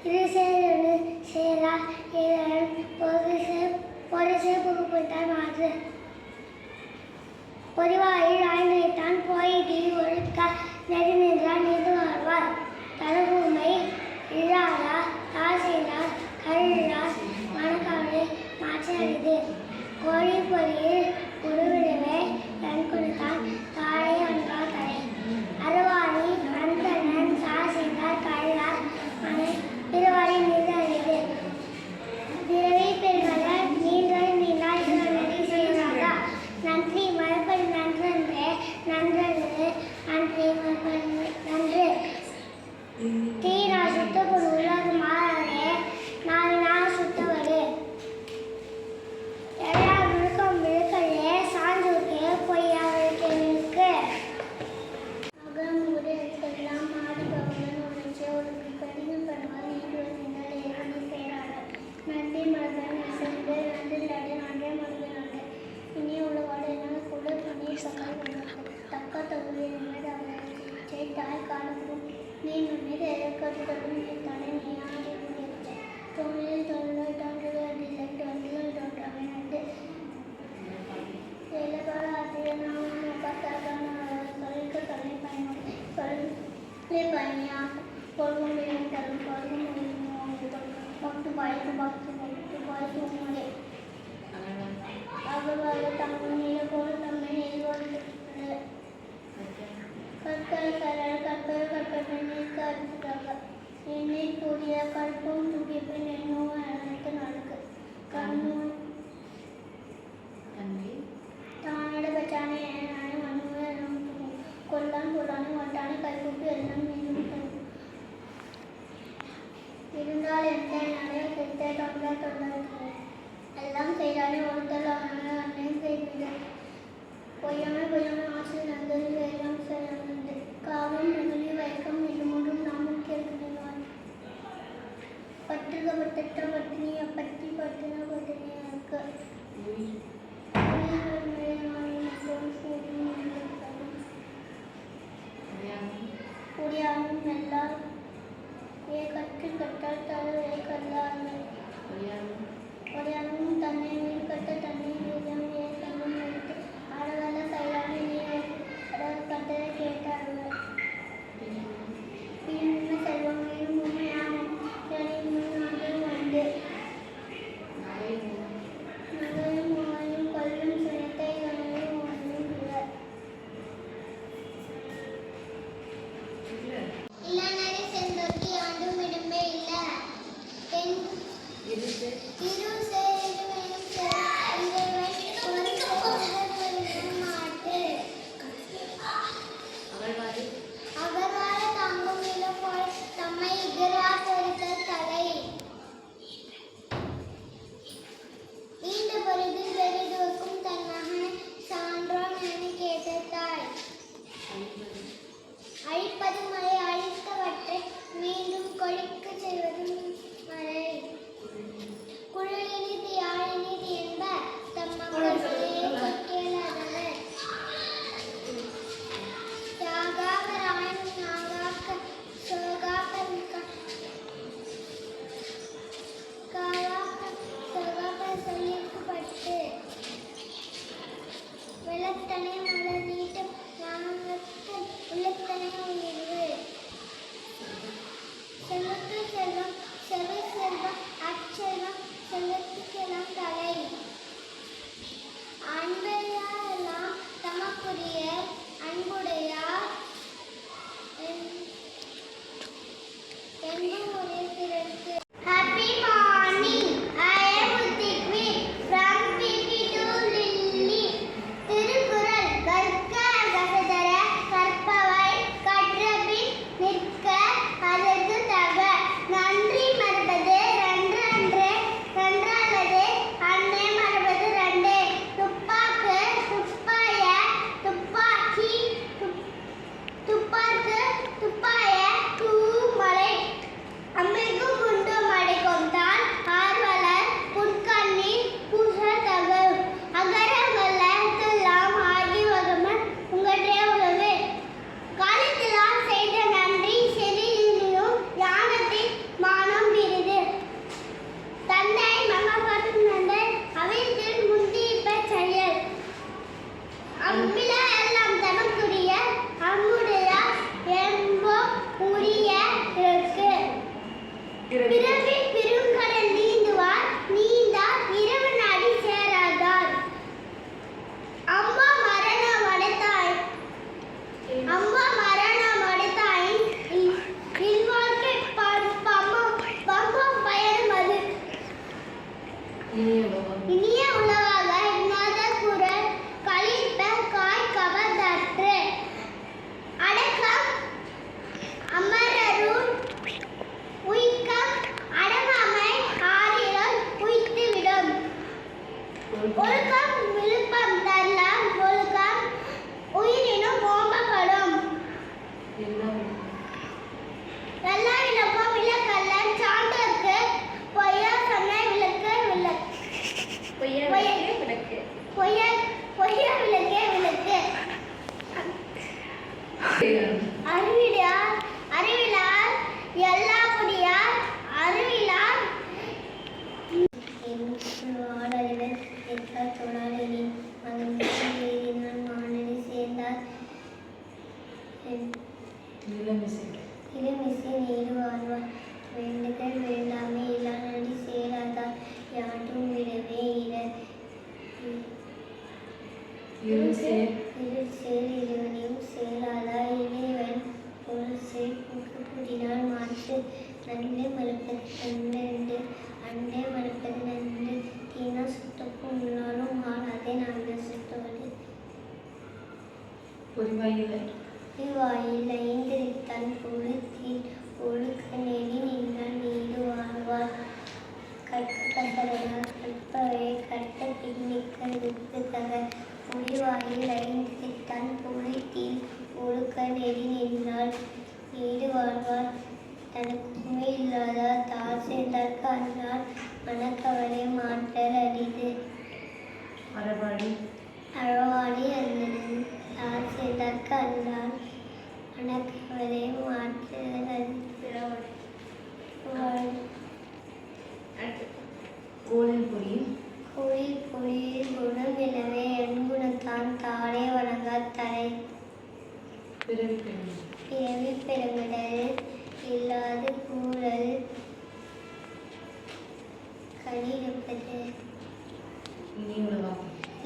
இருசேரொரு சேரா இளன் பொருசே புகுப்புட்டான் மாற்று பொறிவாயில் ஆய்ந்தான் போயிடி ஒழுக்க நெடுநின்றான் இது வாழ்வார் தருபூமை இழாரா தாசையார் கருளார் மணக்காவலை மாற்றறிது கோழி பொறியில் குருவிடவே தன் கொடுத்தான் தாழை அன்பா தலை அறுவாரி அந்தணன் தாசையார் கருளார் மனை திருவாரி மீது அறிது பிறவி பெருமல நீண்டல் நீண்டால் நடி செய்வாரா நன்றி மறுபடி நன்றன்று நன்றன்று நன்றி மறுபடி நன்று தீரா சுத்தப்படும் உள்ளது மாறாதே நாலு நாள் சுத்தவரு எல்லா விழுக்கம் விழுக்கல்லே சான்றோர்க்கு பொய்யாவருக்கு நிற்கு அகமுடி எழுத்தெல்லாம் மாடி பகவன் உணர்ச்சி ஒரு கடிதம் பண்ணுவார் நீடுவர் நீங்கள் ஏறி சேராளர் நன்றி மரபன் நெசந்து நன்றில்லாடு நன்றே மருந்து நன்று இனி உள்ளவாடு என்ன கூட துணி சக்கரை தக்க தகுதி நிமிட அவரை தாய் காலக்கும் நீ நுண்ணில் எதிர்கொடுத்தலும் நீ தடை நீயாடி முடியவில்லை தோணில் தொழில் தோன்றுவதில்லை தொழில் தோன்றாமை நன்று இலகால ஆசிரியர் பார்த்தால் தொழிலுக்கு தொழில் பயன்படுத்தி தொழிலை பயணியாக கொள்கும் விளையும் தரும் கொள்கும் பக்து பாய்க்கு பக்து பக்து பாய்க்கு உண்மையே அவ்வாறு தங்கள் நிலை போல் தம்மை எதிர்கொண்டு கற்கள் கற்பனை நீக்க அறுத்துட்டாங்க எண்ணெய் கூடிய கற்பம் துடிப்பின் எண்ணோ அனைத்து நாளுக்கு கண்ணூர் தானோட பச்சானே நானே மண்ணுவே கொல்லான் பொருளானே வட்டானே கைகூப்பி எல்லாம் மீண்டும் இருந்தால் எந்த நாளே செத்த தொண்டா எல்லாம் செய்தாலே ஒருத்தல் அன்னை செய்வது பொய்யாமை ஆசை நந்தது எல்லாம் செய்யறது காவல் நெகிழி வைக்கம் இது மூன்றும் நாமும் கேட்கிறார் பற்றுக பட்டற்ற பட்டினி அப்பட்டி பட்டின பட்டினியாருக்கு குடியாகவும் எல்லார் கற்று கட்டால் தலை கல்லார்கள் ஒடியாகவும் தன்னை வீடு கட்ட தன்னை வீதம் கண்ணும் எடுத்து அழகான கையால் கட்டளை கேட்டார்கள் பின்ன செல்வம் மேலும் உண்மையான உண்டு நகையும் மூவையும் கொல்லும் சுயத்தை கனவும் ஒன்றும் இளநரை சென்றோர்க்கு ஆண்டும் இடமே இல்லை அழிப்பது மழை அழித்தவற்றை மீண்டும் கொழிக்க செய்வதும் மழை குழலினிது யாழினிது என்ப தம் மக்களுடைய கேளாதவர் யாகாவராயும் யாகாக்க சோகாக்க காலாக்க சோகாக்க சொல்லிக்கப்பட்டு வெள்ளத்தனை மலர் நீட்டும் ஞானத்து உள்ளத்தனை உயர்வு செல்வத்து செல்வம் செல்வ செல்வம் அச்செல்வம் செல்வத்துக்கெல்லாம் தலை பிறவின் பெருங்கடல் நீந்துவார் நீந்தார் இரவு நாடி சேராதார். அம்மா மரணம் அடைத்தாய் இல்வாழ்க்கை பம்பம் பயணம் அது. இனிய உலகாக இன்னாத குரல் கழித்த காய் கவர்ந்தற்று. அடக்கம் அமரருள் உய்க்கம் அடங்காமை ஆறிலும் உய்த்துவிடும். ஒழுக்கம் விழுப்பம் தரலாம் ஒழுக்கம் உயிரினும் ஓம்பப்படும். எல்லா விளக்கும் விளக்கல்லன் சான்றோர்க்கு பொய்யா சொன்ன விளக்கு பொய்யா விளக்கே விளக்கு. அறிவிலார் எல்லா குடியார் அறிவிலார் ஆடலில் எத்தார் தொழாளின் மகன் மானடி சேர்ந்தார் இளமிசை நீடு வாழ்வார். வேண்டுதல் வேண்டாமே இளநடி சேராதார் யாண்டும் விடவே இருள் சேர் இருவனையும் சேராதார். இளைவன் ஒரு சேர் புதினால் மாற்று நன்மை மறுப்பது நன்று அண்டை மறுப்பது நன்று. தீனா சுத்தப்பு உள்ளாலும் ஆளாதே நாங்கள் சுத்துவது. வாயில் ஐந்திருத்தான் பொழுத்தில் ஒழுக்க நெறி நின்றால் நீடு வாழ்வார். கற்பகசரனார் கற்பவை கட்ட பின்னிக்க விற்புதக. மொழிவாயில் ஐந்திருத்தான் பொழுத்தில் ஒழுக்க நெறி நின்றால் நீடு வாழ்வார். தனக்குமே இல்லாதார் தாழ் சேர்ந்தார்க்கு அன்றார் மனக்கவலை மாற்றல் அரிது. அறவாடி அந்தனன் தாழ் சேர்ந்தார்க்கு அன்றார் மனக்கவலை மாற்றல் அரிது. கோயில் பொழியில் குணம் நிலவே எண்குணத்தான் தாளே வணங்காத் தரை. பிறவி பெருங்கடல் இல்லாது கூறல் கனியிருப்பது.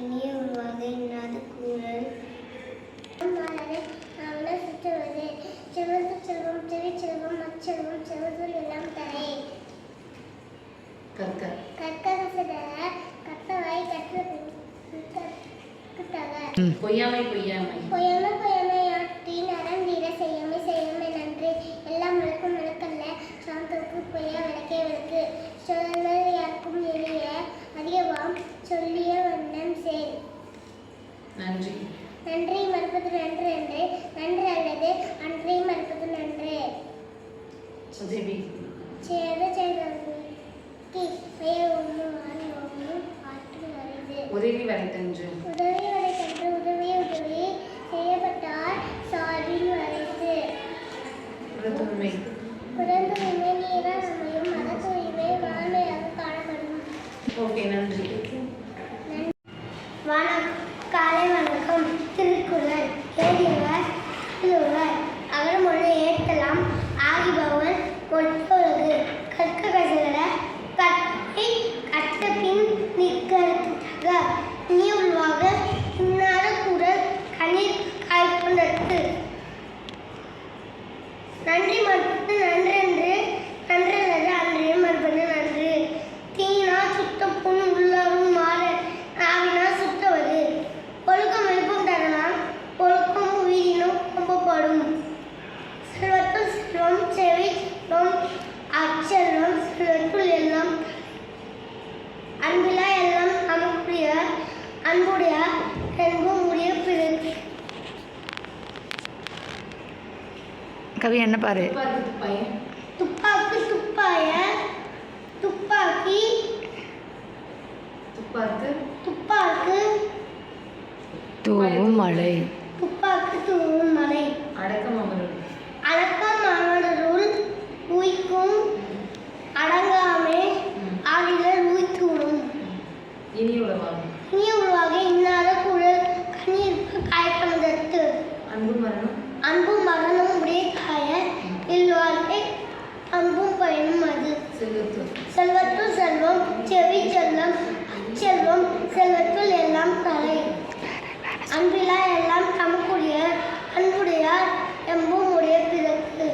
இனிய உருவாக இன்னாது கூறல். சுற்றுவது செல்வது செல்வம் செவிச்செல்வம் அச்செல்வம் செல்வதும் எல்லாம் தரை. கற்பவை பொய்யாமை ஆற்றின் அறம் வீர செய்யாமை நன்று. எல்லாம் விளக்கும் விளக்கல்ல சாந்தோக்கு பொய்யா விளக்கே விளக்கு. சொல்வது யாருக்கும் எளிய அதிகவாம் சொல்லிய வண்ணம் சேர். நன்றி மறுப்பது நன்று என்று நன்று அல்லது அன்றி மறுப்பது நன்று. உதவி வரைத்தன்று உதவி செய்யப்பட்டார் சார்பில் வரைத்து. புறத்தூய்மை நீரால் அமையும் மத தூய்மை வாழ்மையாக காணப்படும். ஓகே, நன்றி. காலை வணக்கம். திருக்குறள் எழுதியவர் திருவள்ளுவர். அகரமொழி ஏற்றலாம் ஆகிபவன் ஒற்றொழுகு. கற்க கசகர கற்பை கற்ற பின் நிற்கத்தக. நீ உள்வாக இன்னாத குரல் கண்ணீர் காய்கொண்டற்கு. நன்றி மறுப்பது நன்றென்று நன்றல்லது அன்றே மறுப்பது நன்று. தீனா சுத்த புண் உள்ளாரும் மாற நாவினா சுத்தவது. ஒழுக்கம் விழுப்பம் தரலாம் ஒழுக்கம் உயிரினும் கொம்பப்படும். செல்வத்துள் செல்வம் செவிச்செல்வம் அச்செல்வம் செல்வத்துள் எல்லாம் அன்பிலா எல்லாம் நமக்குரிய அன்புடைய என்பும் உரிய பிறகு. கவி என்ன பாரு. துப்பாக்கு துப்பாய துப்பாக்கி துப்பாக்கு தூவும் மழை. துப்பாக்கு தூவும் மழை. அடக்கம் அமரருள் உய்க்கும் அடங்காமே ஆகிதல் உய்த்துவிடும். இனிய உருவாக இன்னாத குரல் கனியிருப்பு காய்ப்பனதற்கு. அன்பும் மரணம் உடைய காய இல்வாழ்க்கை அன்பும் பயனும் அது. செல்வத்துள் செல்வம் செவி செல்லம் செல்வம் செல்வத்துள் எல்லாம் தலை அன்பிலா எல்லாம் தமக்குடைய அன்புடையார் எம்பும் உடைய பிறப்பு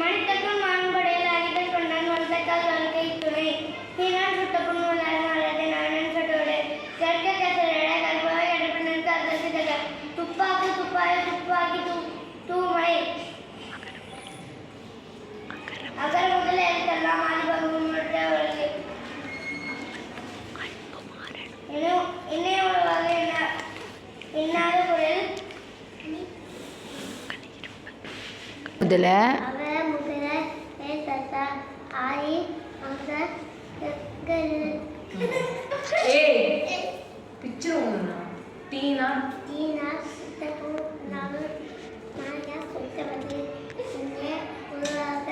மனிதக்கும் மாண்புடையில் அடிகள் கொண்டான் வந்தக்கால் வாழ்க்கை துணை நீனான் சுட்டப்புண் நல்லதை நானன் சொட்டோடு கற்க கசட கல்வாய் அடுப்பினருக்கு அகசிதக துப்பாக்கி துப்பாய துப்பாக்கி தூமை அகர முதல எழுத்தெல்லாம் ஆதிபகமும் இன்னைய உருவாக என்னாத குரல் முதல்ல அவ முதல ஏத்தா ஆயி அங்க பிக்சர் ஒன்று டீனா தீனா சுத்தப்பு நவு நாயா சுத்தவது இன்னே உருவாக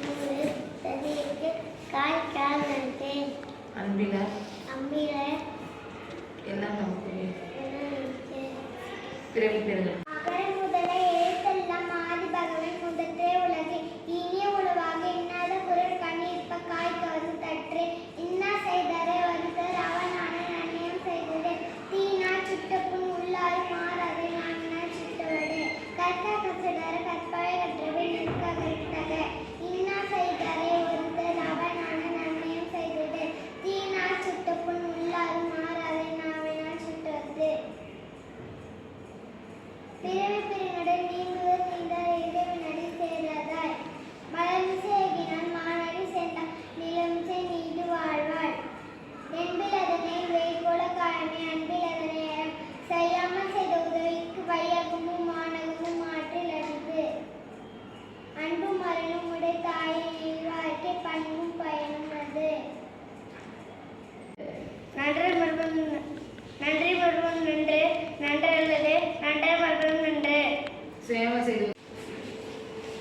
நூறு சதிக்கு காய் காலந்தே அன்பில அம்பில எல்லாம் நமக்கு பிறவி பெறுங்கள் அகர முதல எழுத்தெல்லாம் ஆதி பகவன் முதற்றே உலகு இனிய உளவாக இன்னாத குரல் கண்ணிருப்ப காய் கவர்ந்து தற்று இன்னா செய்தரை வருதர் அவனான நன்னியம் செய்தது தீனா சுட்டப்புண் உள்ளாறு மாறாது நானா சுட்டவடு கற்க கசடர கற்பாய கற்றவை நிற்க கற்கக இன்னா செய்தரை வருதர் அவனான நன்னியம் செய்தது தீனா சுட்டப்புண் உள்ளாறு மாறாது நாவினால் சுட்டது பிறவி பெருங்கடல் நீங்குவர் நீந்தார் இறைவனடி சேராதாய் மலர்மிசை ஏகினான் மானடி சேர்ந்தான் நிலமிசை நீடு வாழ்வாள் என்பில் அதனை வேய்கோல காரணி அன்பில் அதனை செய்யாமல் செய்த உதவிக்கு வையகமும் மானகமும் ஆற்றில் அடித்து அன்பும் மரணம் உடை தாயின் வாழ்க்கை பண்பும் பயனும் அது நன்றி மருவம் நன்று நன்றல்லது நன்ற மருவம் நன்று சேவை செய்து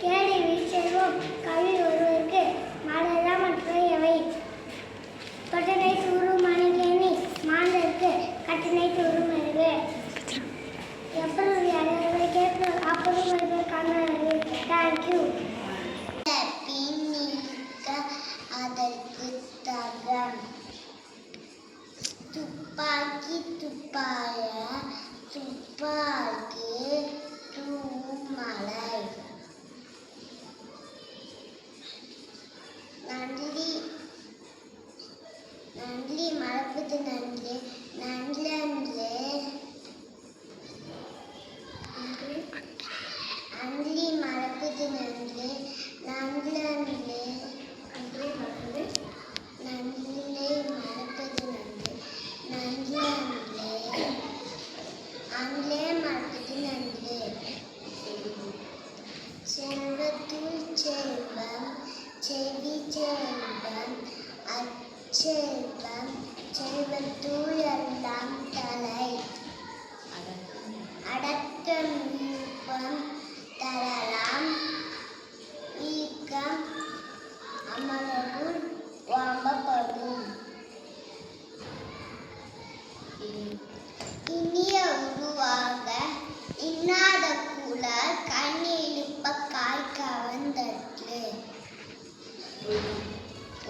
கேள்வி செல்வம் கவி ஒருவருக்கு மாடெல்லாம் மற்றும் எவை தொட்டனை தூறு மணிகேணி மாந்தருக்கு கட்டினை தூறு மருகு எப்படி அறிவுரை கேட்டு அப்பொழுது மருகு கண்ணு தேங்க்யூ அதற்கு தகம் துப்பாக்கி துப்பாய துப்பாக்கி தூமலை நன்றி நன்றி மறப்பது நன்றி நன்றி நன்றி மறப்பது நன்றி நன்றி நன்றி மறப்பது நன்றி மறப்பது நன்றி நன்றி அன்றே மறப்பது நன்றி செல்வத்துள் செல்வம் செவி செல்வம் அச்செல்வம் செல்வத்துள் எல்லாம் தலை அடக்கம் ஈர்ப்பம் தரலாம் ஈக்கம் அமரருள் வாங்கப்படும் இனிய உருவாக இன்னாத குல கண்ணெழுப்ப காய் கவர்ந்தற்று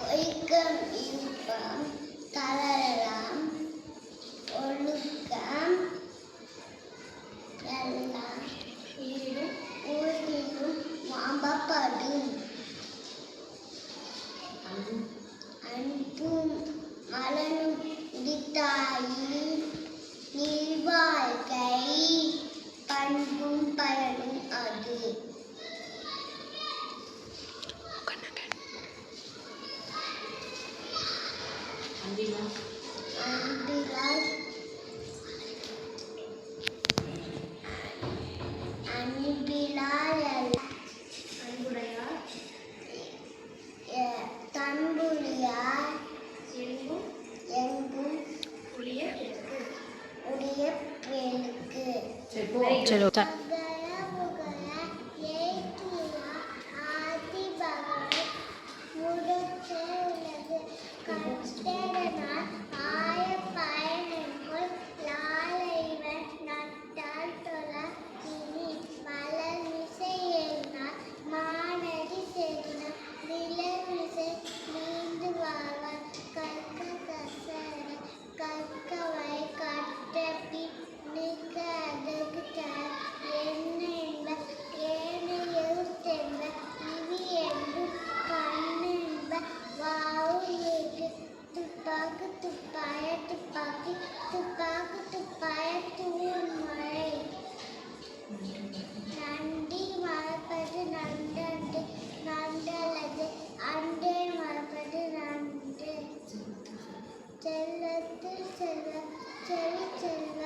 ஒழுக்கம் இருப்பம் தளரலாம் ஒழுக்கம் எல்லாம் ஊரிலும் வாம்பப்படும் அன்பும் மலனும் உடித்தாயி நீழ்வாழ்க்கை பண்பும் பயனும் அது அன்பிலால் அன்பிலால் அன்புடையார் தன்புடையார் எங்கும் உடைய பெருக்கு चलो மானடி செல்வம் துப்பாய துப்பாக்கி துப்பாக்கு துப்பாய தூள் மழை நண்டி மறப்பது நண்டண்டு நண்டலது அண்டே மறப்பது நண்டு செல்லத்தில் செல்வ செவி செல்வ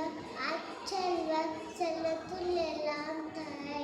அச்செல்வ செல்லத்துள் எல்லாம் தலை